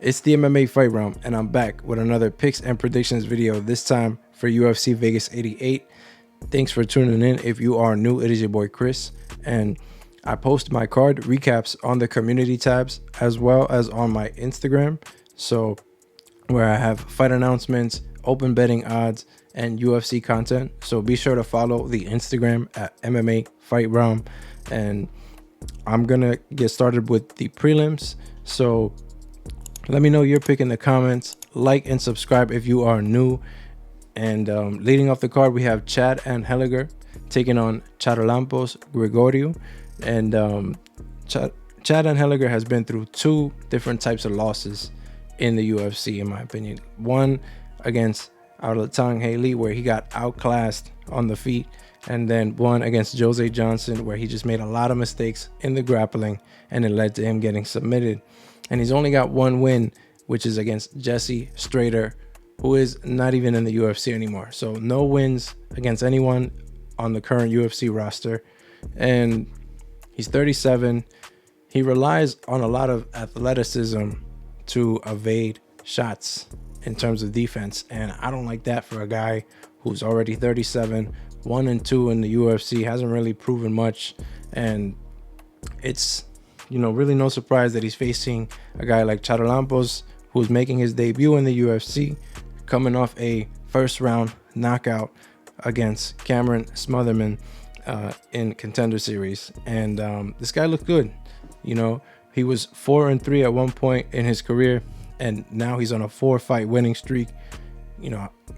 It's the MMA Fight Realm, and I'm back with another picks and predictions video, this time for UFC Vegas 88. Thanks for tuning in. If you are new, it is your boy Chris, and I post my card recaps on the community tabs as well as on my Instagram, so where I have fight announcements, open betting odds, and UFC content. So be sure to follow the Instagram at MMA Fight Realm, and I'm gonna get started with the prelims. So let me know your pick in the comments. Like and subscribe if you are new. And leading off the card, we have Chad Anheliger taking on Charalampos Grigoriou. And Chad Anheliger has been through two different types of losses in the UFC, in my opinion. One against Haley, where he got outclassed on the feet, and then one against Jose Johnson, where he just made a lot of mistakes in the grappling, and it led to him getting submitted. And he's only got one win, which is against Jesse Strader, who is not even in the UFC anymore. So no wins against anyone on the current UFC roster. And he's 37. He relies on a lot of athleticism to evade shots in terms of defense. And I don't like that for a guy who's already 37, 1-2 in the UFC, hasn't really proven much. And it's, really no surprise that he's facing a guy like Charalampos, who's making his debut in the UFC, coming off a first round knockout against Cameron Smotherman in Contender Series. And this guy looked good. He was 4-3 at one point in his career, and now he's on a 4-fight winning streak.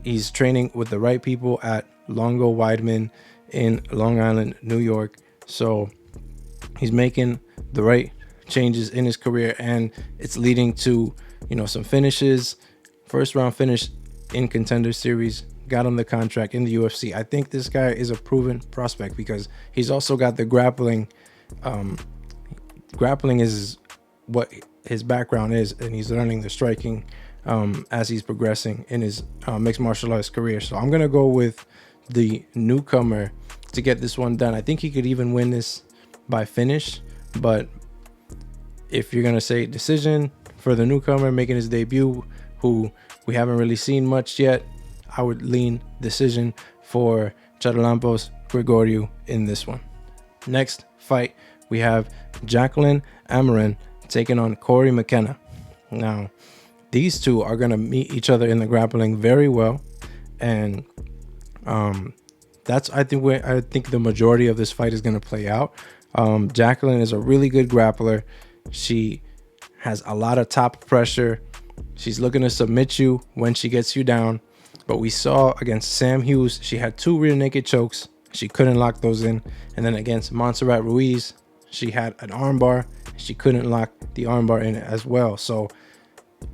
He's training with the right people at Longo Weidman in Long Island, New York. So he's making the right changes in his career, and it's leading to some finishes. First round finish in Contender Series, got him the contract in the UFC. I think this guy is a proven prospect because he's also got the grappling. Grappling is what his background is, and he's learning the striking as he's progressing in his mixed martial arts career. So I'm gonna go with the newcomer to get this one done. I think he could even win this by finish, but if you're gonna say decision for the newcomer making his debut, who we haven't really seen much yet, I would lean decision for Charalampos Grigoriou in this one. Next fight, we have Jaqueline Amorim taking on Cory McKenna. Now, these two are gonna meet each other in the grappling very well, and that's I think the majority of this fight is gonna play out. Jaqueline is a really good grappler. She has a lot of top pressure. She's looking to submit you when she gets you down. But we saw against Sam Hughes, she had two rear naked chokes. She couldn't lock those in. And then against Montserrat Ruiz, she had an armbar. She couldn't lock the armbar in as well. So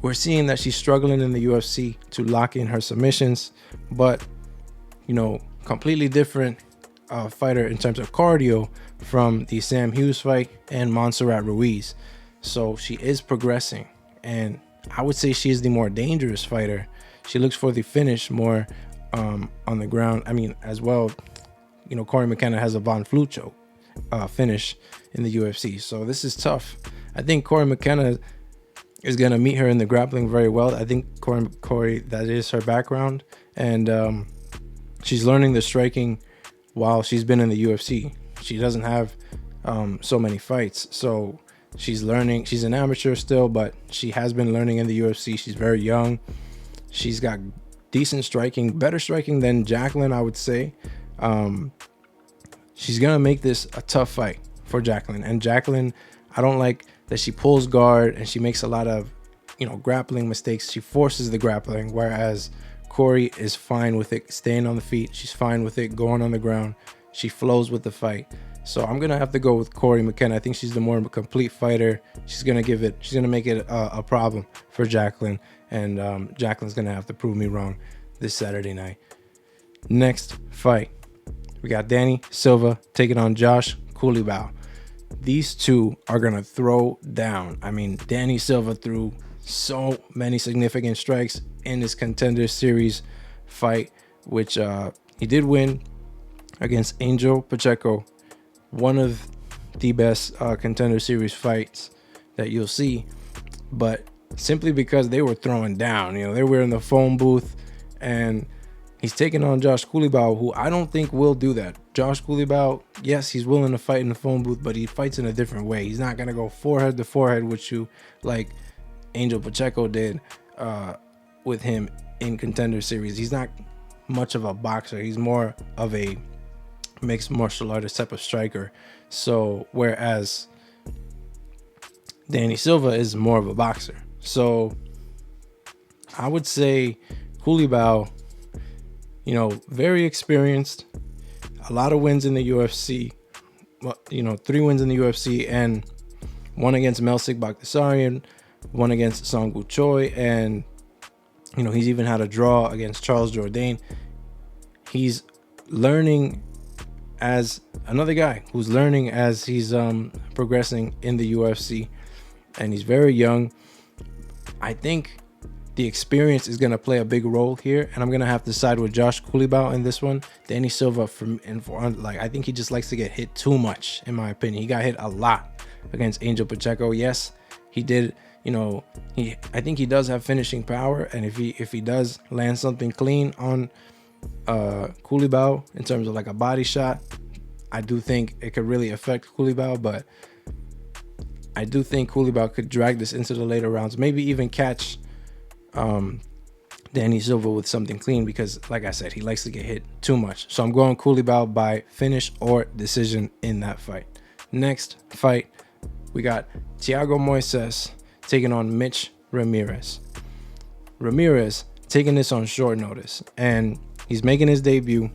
we're seeing that she's struggling in the UFC to lock in her submissions. But, completely different fighter in terms of cardio from the Sam Hughes fight and Montserrat Ruiz. So she is progressing, and I would say she is the more dangerous fighter. She looks for the finish more on the ground. I mean, as well, Cory McKenna has a Von Flue choke finish in the UFC. So this is tough. I think Cory McKenna is going to meet her in the grappling very well. I think Cory, that is her background, and she's learning the striking while she's been in the UFC. She doesn't have so many fights, so she's learning. She's an amateur still, but she has been learning in the UFC. She's very young. She's got decent striking, better striking than Jaqueline, I would say. She's gonna make this a tough fight for Jaqueline. And Jaqueline, I don't like that she pulls guard and she makes a lot of grappling mistakes. She forces the grappling, whereas Cory is fine with it staying on the feet. She's fine with it going on the ground. She flows with the fight. So I'm gonna have to go with Cory McKenna. I think she's the more complete fighter. She's gonna make it a problem for Jaqueline, and Jaqueline's gonna have to prove me wrong this Saturday night. Next fight, we got Danny Silva taking on Josh Culibao. These two are gonna throw down. I mean, Danny Silva threw so many significant strikes in this Contender Series fight, which he did win against Angel Pacheco. One of the best Contender Series fights that you'll see. But simply because they were throwing down. They were in the phone booth, and he's taking on Josh Culibao, who I don't think will do that. Josh Culibao, yes, he's willing to fight in the phone booth, but he fights in a different way. He's not going to go forehead to forehead with you like Angel Pacheco did with him in Contender Series. He's not much of a boxer. He's more of a mixed martial artist type of striker. So whereas Danny Silva is more of a boxer. So I would say Culibao, very experienced, a lot of wins in the UFC. Well, 3 wins in the UFC and 1 against Meerschaert Baghdasaryan, 1 against Song Choi, and he's even had a draw against Charles Jourdain. He's learning as another guy who's learning as he's progressing in the UFC, and he's very young. I think the experience is going to play a big role here, and I'm going to have to side with Josh Culibao in this one. Danny Silva, I think he just likes to get hit too much, in my opinion. He got hit a lot against Angel Pacheco. Yes, he did. I think he does have finishing power, and if he does land something clean on Culibao in terms of like a body shot, I do think it could really affect Culibao. But I do think Culibao could drag this into the later rounds, maybe even catch Danny Silva with something clean, because like I said, he likes to get hit too much. So I'm going Culibao by finish or decision in that fight. Next fight, we got Thiago Moisés taking on Mitch Ramirez. Ramirez taking this on short notice, and he's making his debut.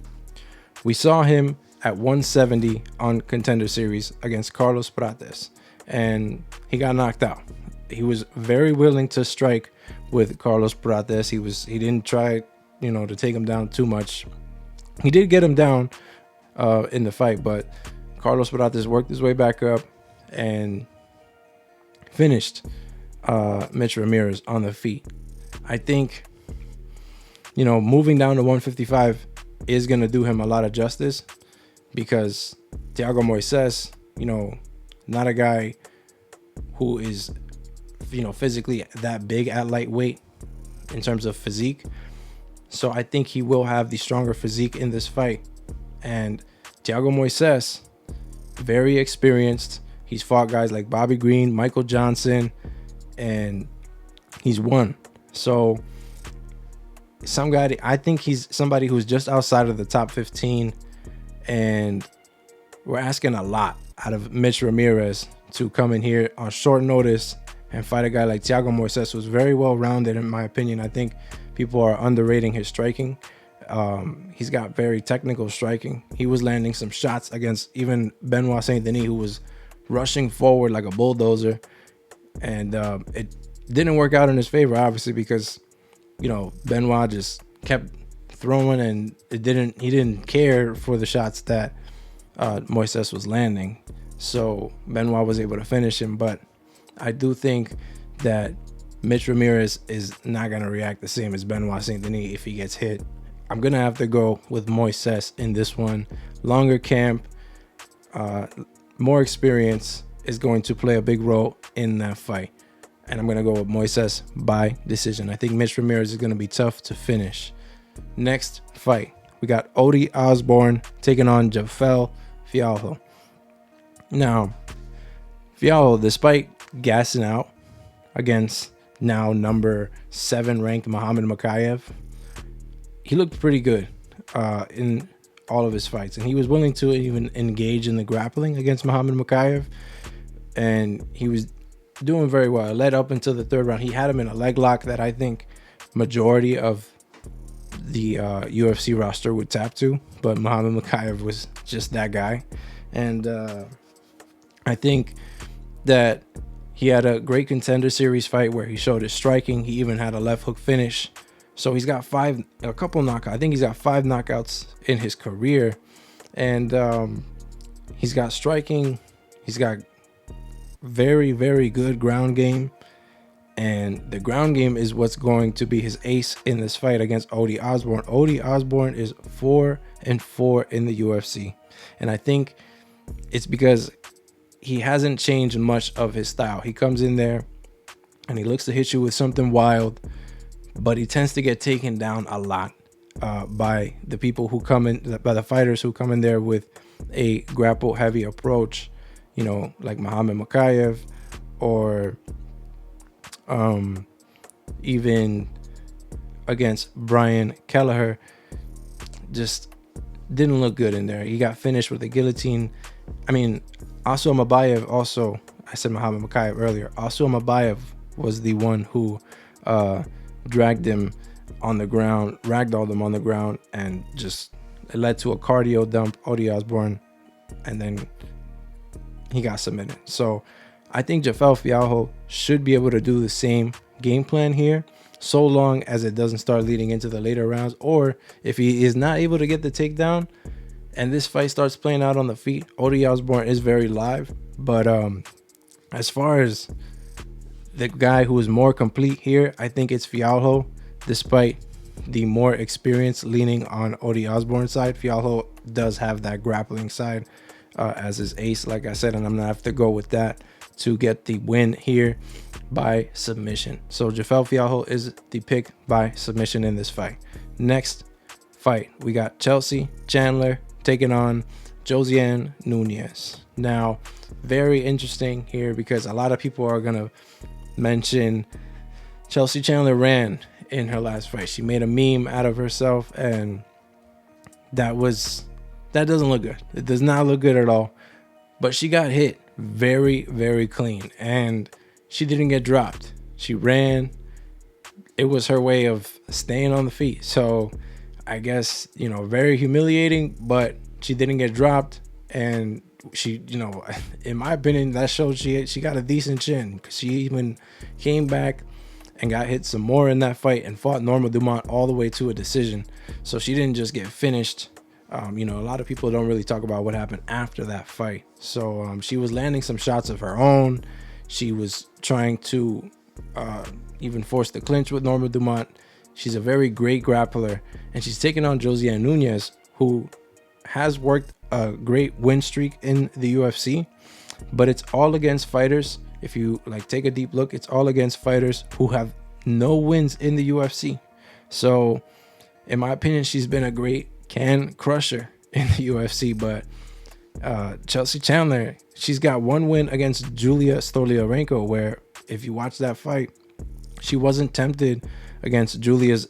We saw him at 170 on Contender Series against Carlos Prates, and he got knocked out. He was very willing to strike with Carlos Prates. He didn't try, to take him down too much. He did get him down in the fight, but Carlos Prates worked his way back up and finished Mitch Ramirez on the feet. I think, moving down to 155 is going to do him a lot of justice, because Thiago Moisés, not a guy who is, physically that big at lightweight in terms of physique. So I think he will have the stronger physique in this fight. And Thiago Moisés, very experienced. He's fought guys like Bobby Green, Michael Johnson, and he's won. So I think he's somebody who's just outside of the top 15, and we're asking a lot out of Mitch Ramirez to come in here on short notice and fight a guy like Thiago Moisés, who's very well-rounded in my opinion. I think people are underrating his striking. He's got very technical striking. He was landing some shots against even Benoit Saint-Denis, who was rushing forward like a bulldozer, and it didn't work out in his favor, obviously, because Benoit just kept throwing, and he didn't care for the shots that Moisés was landing. So Benoit was able to finish him, but I do think that Mitch Ramirez is not going to react the same as Benoit Saint-Denis if he gets hit. I'm going to have to go with Moisés in this one. Longer camp, more experience is going to play a big role in that fight. And I'm going to go with Moisés by decision. I think Mitch Ramirez is going to be tough to finish. Next fight, we got Osbourne taking on Jafel Filho. Now, Filho, despite gassing out against now number 7 ranked Muhammad Mokaev, he looked pretty good in all of his fights, and he was willing to even engage in the grappling against Muhammad Mokaev, and he was doing very well. It led up until the 3rd round. He had him in a leg lock that I think majority of the UFC roster would tap to, but Muhammad Mokaev was just that guy. And I think that he had a great Contender Series fight where he showed his striking. He even had a left hook finish. So he's got a couple knockouts. I think he's got 5 knockouts in his career. And he's got striking. He's got very, very good ground game. And the ground game is what's going to be his ace in this fight against Osbourne. Osbourne is 4-4 in the UFC. And I think it's because he hasn't changed much of his style. He comes in there and he looks to hit you with something wild, but he tends to get taken down a lot by the people who come in, by the fighters who come in there with a grapple heavy approach, you know, like Muhammad Mokaev, or even against Bryan Kelleher. Just didn't look good in there. He got finished with a guillotine. I mean, Asu Amabayev also, I said Muhammad Mokaev earlier, Asu Amabayev was the one who dragged him on the ground, ragdolled him on the ground, and just it led to a cardio dump, Odi Osbourne, and then he got submitted. So I think Jafel Fialho should be able to do the same game plan here, so long as it doesn't start leading into the later rounds, or if he is not able to get the takedown and this fight starts playing out on the feet. Odi Osbourne is very live, but as far as the guy who is more complete here, I think it's Fialho, despite the more experience leaning on Odi Osbourne's side. Fialho does have that grappling side as his ace, like I said, and I'm gonna have to go with that to get the win here by submission. So Jafel Fialho is the pick by submission in this fight. Next fight, we got Chelsea Chandler taking on Josiane Nunes. Now, very interesting here because a lot of people are gonna mention Chelsea Chandler ran in her last fight. She made a meme out of herself, and that doesn't look good. It does not look good at all. But she got hit very, very clean, and she didn't get dropped. She ran. It was her way of staying on the feet. So I guess, you know, very humiliating, but she didn't get dropped, and she, you know, in my opinion, that showed she got a decent chin, because she even came back and got hit some more in that fight and fought Norma Dumont all the way to a decision. So she didn't just get finished. You know, a lot of people don't really talk about what happened after that fight. So she was landing some shots of her own. She was trying to even force the clinch with Norma Dumont. She's a very great grappler, and she's taking on Josiane Nunes, who has worked a great win streak in the UFC, but it's all against fighters. If you like take a deep look, it's all against fighters who have no wins in the UFC. So in my opinion, she's been a great can crusher in the UFC. But Chelsea Chandler, she's got one win against Julia Stoliarenko, where if you watch that fight, she wasn't tempted against Julia's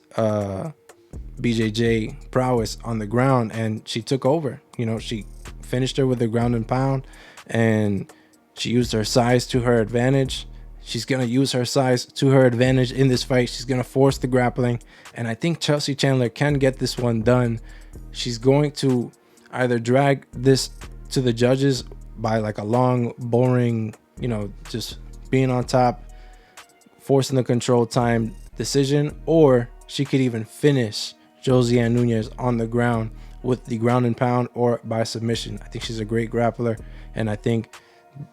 BJJ prowess on the ground, and she took over. You know, she finished her with the ground and pound, and she used her size to her advantage. She's going to use her size to her advantage in this fight. She's going to force the grappling, and I think Chelsea Chandler can get this one done. She's going to either drag this to the judges by like a long, boring, you know, just being on top, forcing the control time decision, or she could even finish Josiane Nunes on the ground with the ground and pound or by submission. I think she's a great grappler, and I think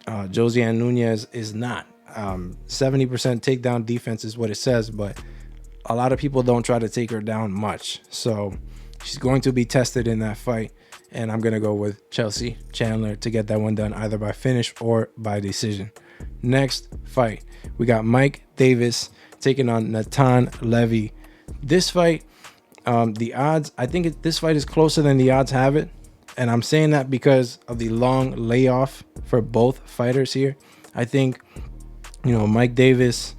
Josiane Nunes is not. 70% takedown defense is what it says, but a lot of people don't try to take her down much. So she's going to be tested in that fight, and I'm going to go with Chelsea Chandler to get that one done either by finish or by decision. Next fight, we got Mike Davis taking on Natan Levy. This fight, the odds, I think this fight is closer than the odds have it. And I'm saying that because of the long layoff for both fighters here. I think, you know, Mike Davis,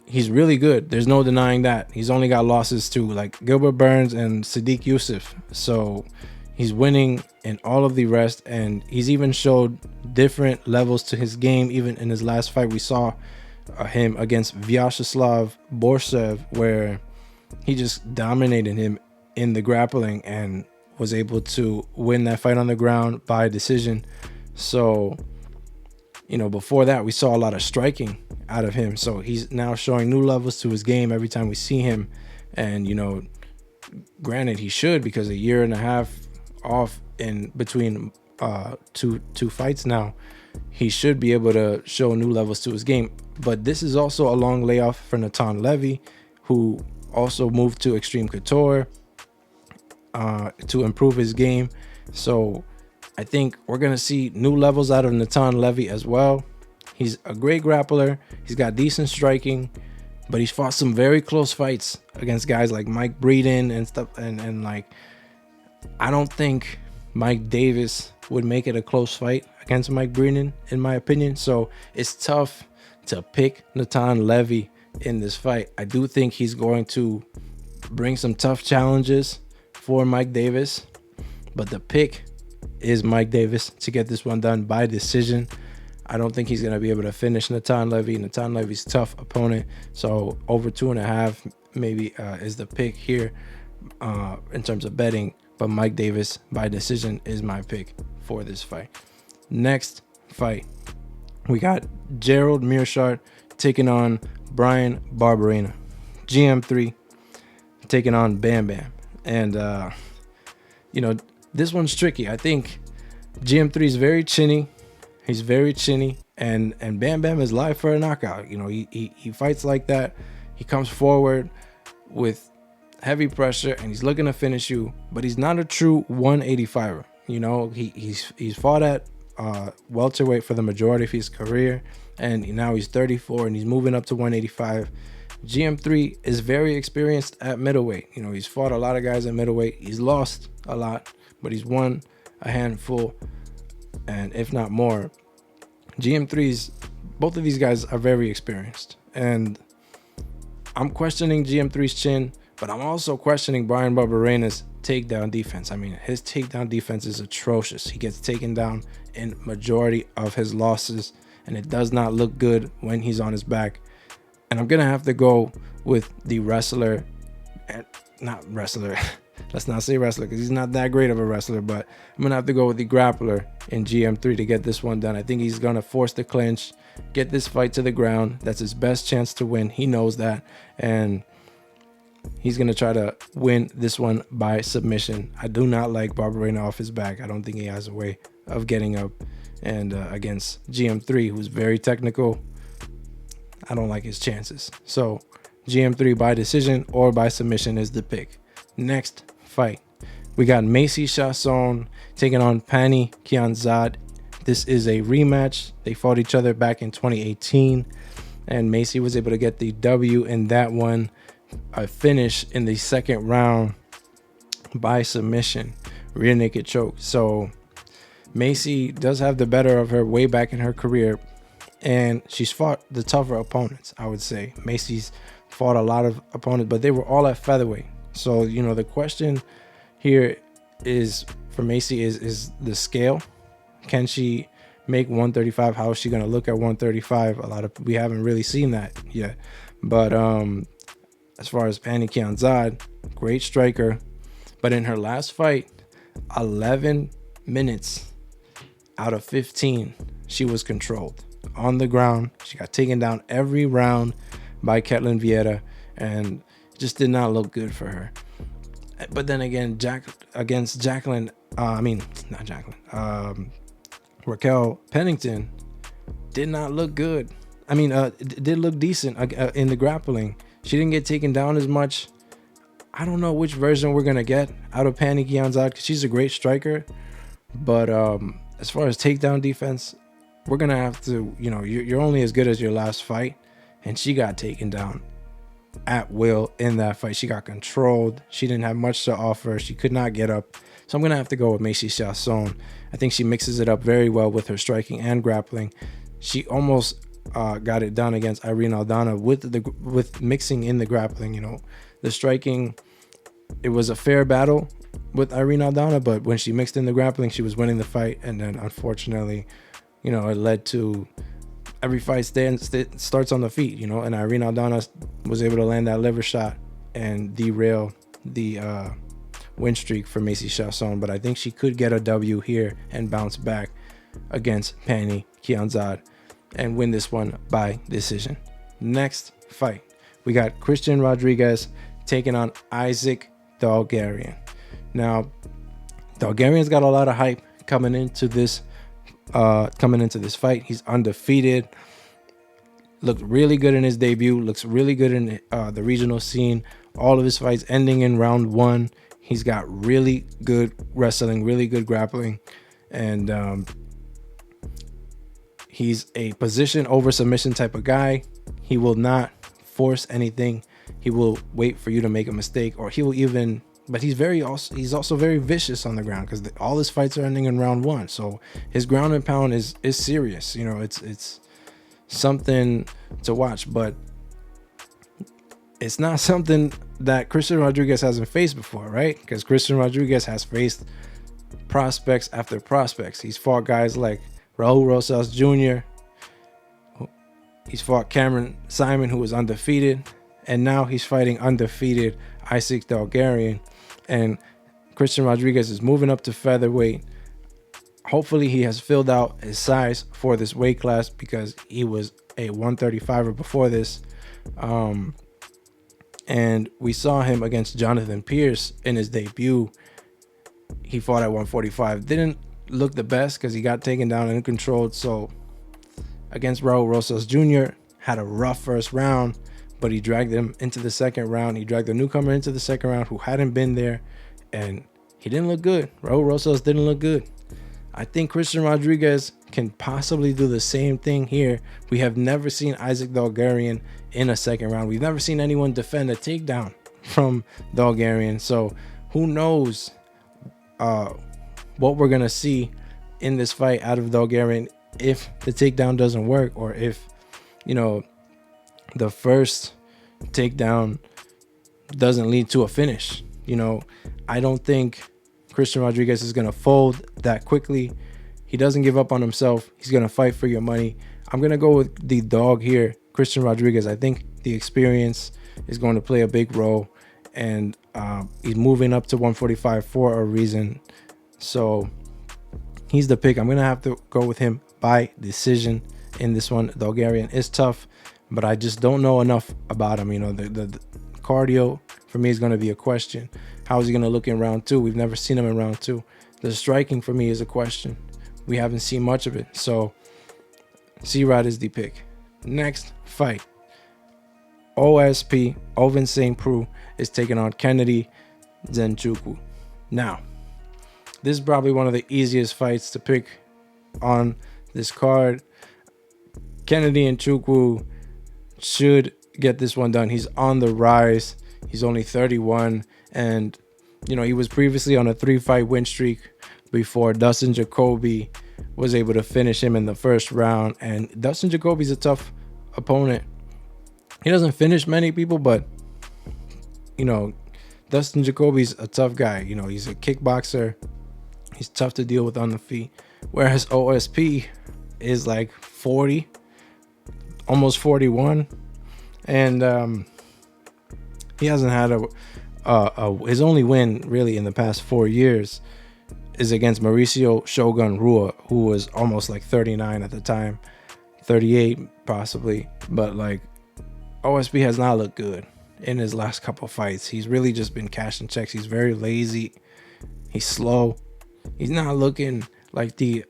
he's really good. There's no denying that. He's only got losses to like Gilbert Burns and Sadiq Youssef. So he's winning in all of the rest, and he's even showed different levels to his game. Even in his last fight, we saw him against Vyacheslav Borsev, where he just dominated him in the grappling and was able to win that fight on the ground by decision. So, you know, before that, we saw a lot of striking out of him. So he's now showing new levels to his game every time we see him. And, you know, granted, he should, because a year and a half off in between two fights now, he should be able to show new levels to his game. But this is also a long layoff for Natan Levy, who also moved to Extreme Couture to improve his game. So I think we're going to see new levels out of Natan Levy as well. He's a great grappler. He's got decent striking, but he's fought some very close fights against guys like Mike Breeden and stuff. And like, I don't think Mike Davis would make it a close fight against Mike Breeden, in my opinion. So it's tough to pick Natan Levy in this fight. I do think he's going to bring some tough challenges for Mike Davis, but the pick is Mike Davis to get this one done by decision. I don't think he's going to be able to finish Natan Levy. Natan Levy's a tough opponent, so over 2.5 maybe is the pick here in terms of betting, but Mike Davis by decision is my pick for this fight. Next fight, we got Gerald Meerschaert taking on Bryan Barberena. GM3 taking on Bam Bam. And, this one's tricky. I think GM3 is very chinny. He's very chinny. And Bam Bam is live for a knockout. He fights like that. He comes forward with heavy pressure and he's looking to finish you. But he's not a true 185er. He's fought at welterweight for the majority of his career. And now he's 34 and he's moving up to 185. GM3 is very experienced at middleweight. He's fought a lot of guys at middleweight. He's lost a lot, but he's won a handful, and if not more. Both of these guys are very experienced. And I'm questioning GM3's chin, but I'm also questioning Bryan Barberena's takedown defense. I mean, his takedown defense is atrocious. He gets taken down in majority of his losses, and it does not look good when he's on his back. And I'm going to have to go with the wrestler, not wrestler. Let's not say wrestler because he's not that great of a wrestler, but I'm going to have to go with the grappler in GM3 to get this one done. I think he's going to force the clinch, get this fight to the ground. That's his best chance to win. He knows that. And he's going to try to win this one by submission. I do not like Barberena off his back. I don't think he has a way of getting up. And against GM3, who's very technical, I don't like his chances. So GM3 by decision or by submission is the pick. Next fight, we got Macy Chiasson taking on Pannie Kianzad. This is a rematch. They fought each other back in 2018, and Macy was able to get the W in that one. A finish in the second round by submission, rear naked choke. So Macy does have the better of her way back in her career, and she's fought the tougher opponents, I would say. Macy's fought a lot of opponents, but they were all at featherweight. So, the question here is for Macy is the scale. Can she make 135? How is she going to look at 135? We haven't really seen that yet. But as far as Pannie Kianzad, great striker. But in her last fight, 11 minutes out of 15, she was controlled on the ground. She got taken down every round by Ketlin Vieira, and it just did not look good for her. But then again, against Jaqueline, Raquel Pennington did not look good. It did look decent in the grappling. She didn't get taken down as much. I don't know which version we're gonna get out of Pannie Kianzad because she's a great striker, but as far as takedown defense, we're gonna have to, you're only as good as your last fight, and she got taken down at will in that fight. She got controlled. She didn't have much to offer. She could not get up. So I'm gonna have to go with Macy Chiasson. I think she mixes it up very well with her striking and grappling. She almost got it done against Irene Aldana with mixing in the grappling. The striking, it was a fair battle with Irene Aldana, but when she mixed in the grappling, she was winning the fight. And then unfortunately, it led to every fight starts on the feet, and Irene Aldana was able to land that liver shot and derail the win streak for Macy Chiasson. But I think she could get a W here and bounce back against Pannie Kianzad and win this one by decision. Next fight, we got Christian Rodriguez taking on Isaac Dulgarian. Now, Dulgarian's got a lot of hype coming into this fight. He's undefeated. Looked really good in his debut. Looks really good in the regional scene. All of his fights ending in round 1. He's got really good wrestling, really good grappling, and He's a position over submission type of guy. He will not force anything. He will wait for you to make a mistake, or he will even, but he's also very vicious on the ground, because all his fights are ending in round 1. So his ground and pound is serious. You know, it's something to watch, but it's not something that Christian Rodriguez hasn't faced before, right? Because Christian Rodriguez has faced prospects after prospects. He's fought guys like Raul Rosas Jr. He's fought Cameron Simon, who was undefeated, and now he's fighting undefeated Isaac Dulgarian. And Christian Rodriguez is moving up to featherweight. Hopefully he has filled out his size for this weight class, because he was a 135er before this. And we saw him against Jonathan Pierce in his debut. He fought at 145. Didn't look the best because he got taken down and controlled. So against Raul Rosas Jr., had a rough first round, but he dragged him into the second round. He dragged the newcomer into the second round who hadn't been there, and he didn't look good. Raul Rosas didn't look good. I think Christian Rodriguez can possibly do the same thing here. We have never seen Isaac Dulgarian in a second round. We've never seen anyone defend a takedown from Dulgarian. So who knows what we're going to see in this fight out of Dulgarian if the takedown doesn't work, or if, you know, the first takedown doesn't lead to a finish. You know, I don't think Christian Rodriguez is going to fold that quickly. He doesn't give up on himself. He's going to fight for your money. I'm going to go with the dog here, Christian Rodriguez. I think the experience is going to play a big role, and he's moving up to 145 for a reason. So he's the pick. I'm going to have to go with him by decision in this one. Dulgarian is tough, but I just don't know enough about him. You know, the cardio for me is going to be a question. How is he going to look in round 2? We've never seen him in round 2. The striking for me is a question. We haven't seen much of it. So C-Rod is the pick. Next fight, OSP, Ovince St. Preux, is taking on Kennedy Nzechukwu. Now, this is probably one of the easiest fights to pick on this card. Kennedy Nzechukwu should get this one done. He's on the rise. He's only 31, and you know, he was previously on a 3-fight win streak before Dustin Jacoby was able to finish him in the first round. And Dustin Jacoby's a tough opponent. He doesn't finish many people, but you know, Dustin Jacoby's a tough guy. You know, he's a kickboxer. He's tough to deal with on the feet. Whereas OSP is like 40, almost 41, and he hasn't had his only win really in the past 4 years is against Mauricio Shogun Rua, who was almost like 39 at the time, 38 possibly. But like, OSP has not looked good in his last couple fights. He's really just been cashing checks. He's very lazy. He's slow. He's not looking like the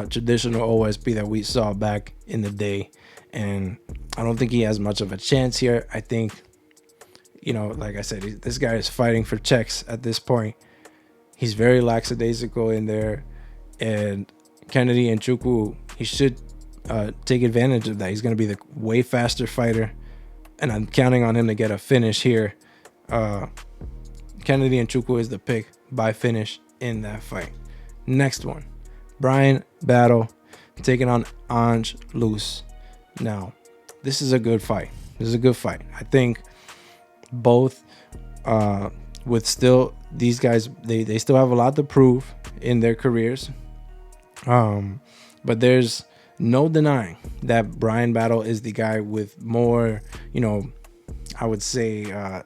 traditional OSP that we saw back in the day. And I don't think he has much of a chance here. I think, you know, like I said, this guy is fighting for checks at this point. He's very lackadaisical in there. And Kennedy Nzechukwu, he should take advantage of that. He's going to be the way faster fighter, and I'm counting on him to get a finish here. Kennedy Nzechukwu is the pick by finish in that fight. Next one, Bryan Battle taking on Anheliger. Now, this is a good fight. This is a good fight. I think both with still, these guys, they still have a lot to prove in their careers. But there's no denying that Bryan Battle is the guy with more, you know, I would say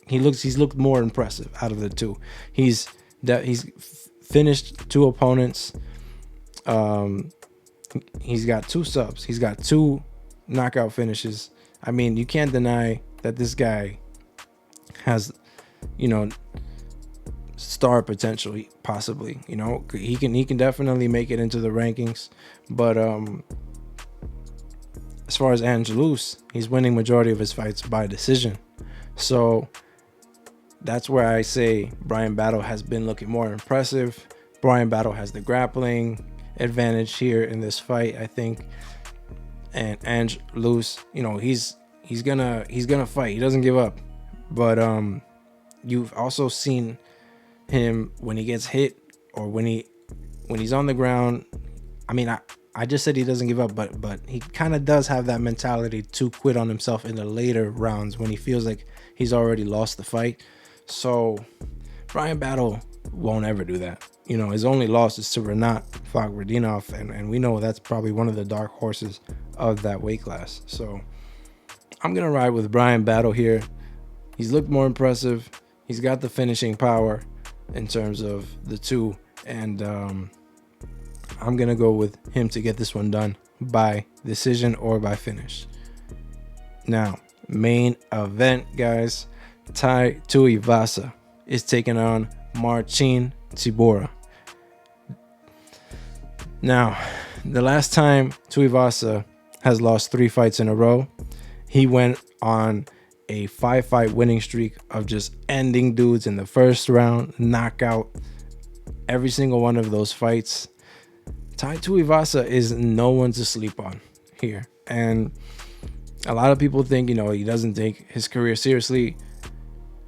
he's looked more impressive out of the two. He's finished 2 opponents. He's got 2 subs. He's got 2 knockout finishes. I mean, you can't deny that this guy has, you know, star potential, possibly. You know, he can definitely make it into the rankings. But as far as Anheliger, he's winning majority of his fights by decision. So that's where I say Bryan Battle has been looking more impressive. Bryan Battle has the grappling, advantage here in this fight, I think. And Ange lose, you know, he's gonna fight. He doesn't give up. But you've also seen him when he gets hit or when he's on the ground. I mean, I just said he doesn't give up, but he kind of does have that mentality to quit on himself in the later rounds when he feels like he's already lost the fight. So Bryan Battle won't ever do that. You know, his only loss is to Renat Fakhretdinov, and we know that's probably one of the dark horses of that weight class. So I'm gonna ride with Bryan Battle here. He's looked more impressive. He's got the finishing power in terms of the two, and I'm gonna go with him to get this one done by decision or by finish. Now, main event, guys. Tuivasa is taking on Marcin Tybura. Now, the last time Tuivasa has lost 3 fights in a row, he went on a 5-fight winning streak of just ending dudes in the first round, knockout. Every single one of those fights. Tuivasa is no one to sleep on here. And a lot of people think, you know, he doesn't take his career seriously.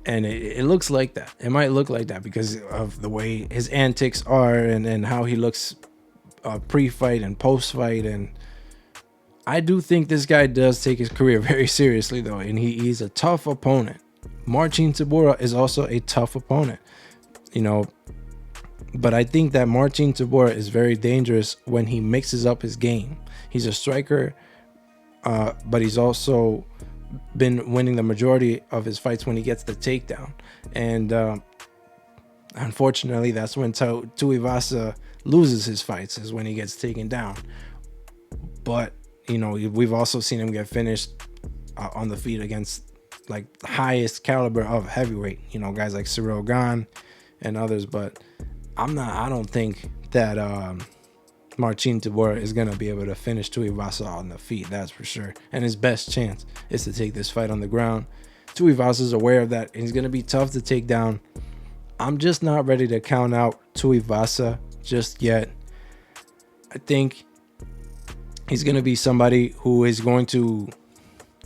And it looks like that. It might look like that because of the way his antics are and how he looks pre-fight and post-fight. And I do think this guy does take his career very seriously, though. And he's a tough opponent. Marcin Tybura is also a tough opponent, you know. But I think that Marcin Tybura is very dangerous when he mixes up his game. He's a striker, but he's also been winning the majority of his fights when he gets the takedown. And unfortunately, that's when Tuivasa loses his fights, is when he gets taken down. But, you know, we've also seen him get finished on the feet against like the highest caliber of heavyweight, you know, guys like Cyril Gane and others. But I don't think that Marcin Tybura is going to be able to finish Tuivasa on the feet, that's for sure. And his best chance is to take this fight on the ground. Tuivasa is aware of that, and he's going to be tough to take down. I'm just not ready to count out Tuivasa just yet. I think he's going to be somebody who is going to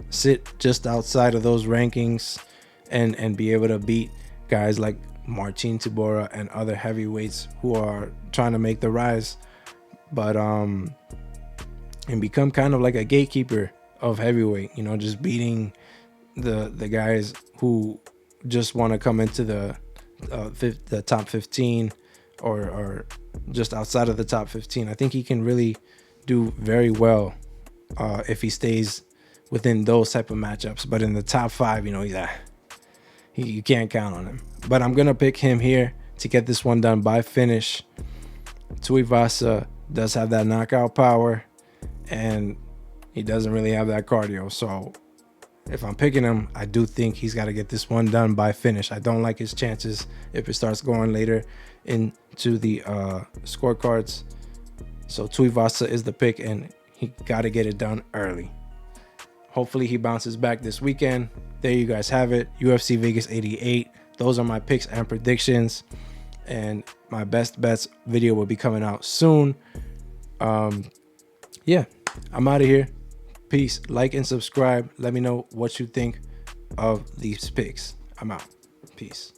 sit just outside of those rankings and be able to beat guys like Marcin Tybura and other heavyweights who are trying to make the rise. But and become kind of like a gatekeeper of heavyweight, you know, just beating the guys who just want to come into the top 15 or just outside of the top 15. I think he can really do very well if he stays within those type of matchups. But in the top 5, you know, you can't count on him. But I'm gonna pick him here to get this one done by finish. Tuivasa does have that knockout power, and he doesn't really have that cardio. So if I'm picking him, I do think he's got to get this one done by finish. I don't like his chances if it starts going later into the scorecards. So Tuivasa is the pick, and he got to get it done early. Hopefully he bounces back this weekend. There you guys have it. UFC Vegas 88. Those are my picks and predictions. And my best bets video will be coming out soon. Yeah, I'm out of here. Peace. Like and subscribe. Let me know what you think of these picks. I'm out. Peace.